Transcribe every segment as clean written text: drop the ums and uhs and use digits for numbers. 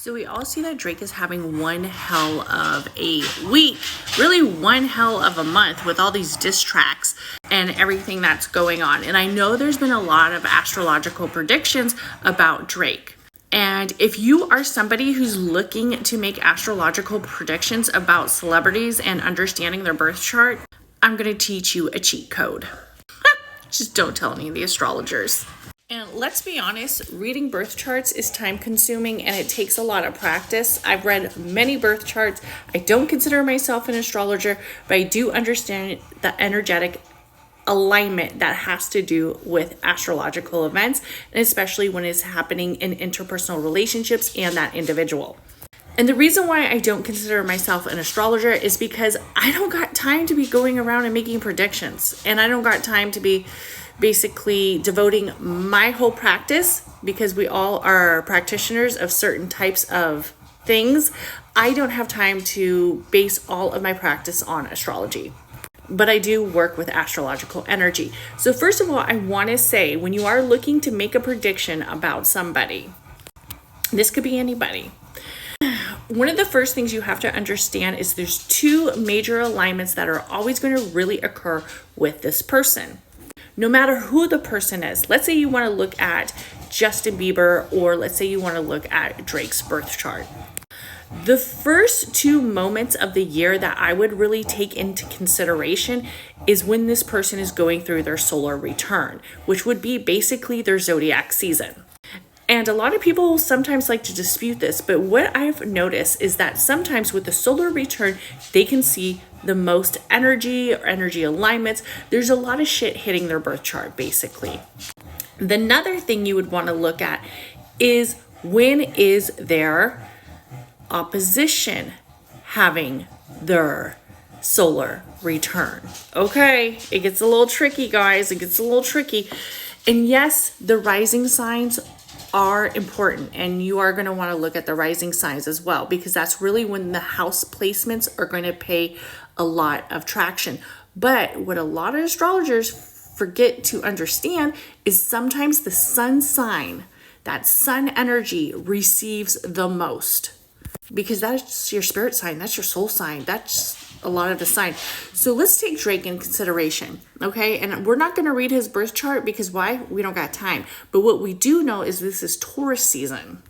So we all see that Drake is having one hell of a week, really one hell of a month with all these diss tracks and everything that's going on. And I know there's been a lot of astrological predictions about Drake. And if you are somebody who's looking to make astrological predictions about celebrities and understanding their birth chart, I'm going to teach you a cheat code. Just don't tell any of the astrologers. And let's be honest, reading birth charts is time consuming and it takes a lot of practice. I've read many birth charts. I don't consider myself an astrologer, but I do understand the energetic alignment that has to do with astrological events, and especially when it's happening in interpersonal relationships and that individual. And the reason why I don't consider myself an astrologer is because I don't got time to be going around and making predictions. And I don't got time to be basically devoting my whole practice, because we all are practitioners of certain types of things. I don't have time to base all of my practice on astrology, but I do work with astrological energy. So first of all, I want to say, when you are looking to make a prediction about somebody, this could be anybody, one of the first things you have to understand is there's two major alignments that are always going to really occur with this person. No matter who the person is. Let's say you want to look at Justin Bieber, or let's say you want to look at Drake's birth chart. The first two moments of the year that I would really take into consideration is when this person is going through their solar return, which would be basically their zodiac season. And a lot of people sometimes like to dispute this, but what I've noticed is that sometimes with the solar return, they can see the most energy or energy alignments. There's a lot of shit hitting their birth chart, basically. Another thing you would want to look at is, when is their opposition having their solar return? Okay, it gets a little tricky, guys. It gets a little tricky. And yes, the rising signs are important, and you are going to want to look at the rising signs as well, because that's really when the house placements are going to pay a lot of traction. But what a lot of astrologers forget to understand is sometimes the sun sign, that sun energy, receives the most, because that's your spirit sign, that's your soul sign, that's a lot of the sign. So let's take Drake in consideration, okay? And we're not going to read his birth chart, because why? We don't got time. But what we do know is this is Taurus season.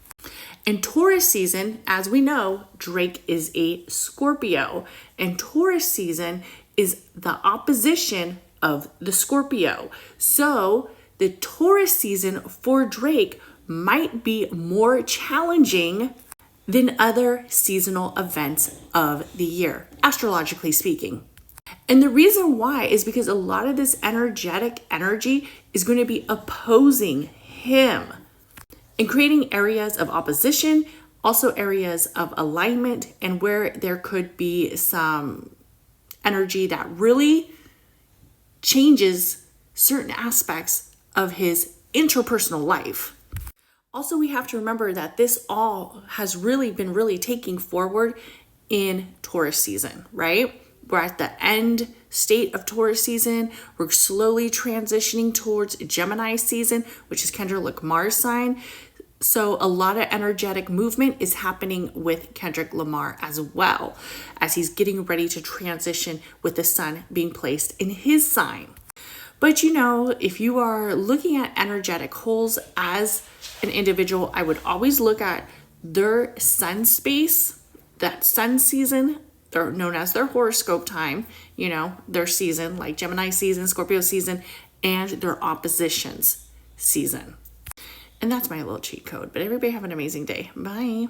And Taurus season, as we know, Drake is a Scorpio. And Taurus season is the opposition of the Scorpio. So the Taurus season for Drake might be more challenging than other seasonal events of the year, astrologically speaking. And the reason why is because a lot of this energetic energy is going to be opposing him and creating areas of opposition, also areas of alignment, and where there could be some energy that really changes certain aspects of his interpersonal life. Also, we have to remember that this all has really been taking forward in Taurus season, right? We're at the end state of Taurus season. We're slowly transitioning towards Gemini season, which is Kendrick Lamar's sign. So a lot of energetic movement is happening with Kendrick Lamar as well, as he's getting ready to transition with the sun being placed in his sign. But you know, if you are looking at energetic holes as an individual, I would always look at their sun space, that sun season. They're known as their horoscope time, you know, their season, like Gemini season, Scorpio season, and their oppositions season. And that's my little cheat code. But everybody have an amazing day. Bye.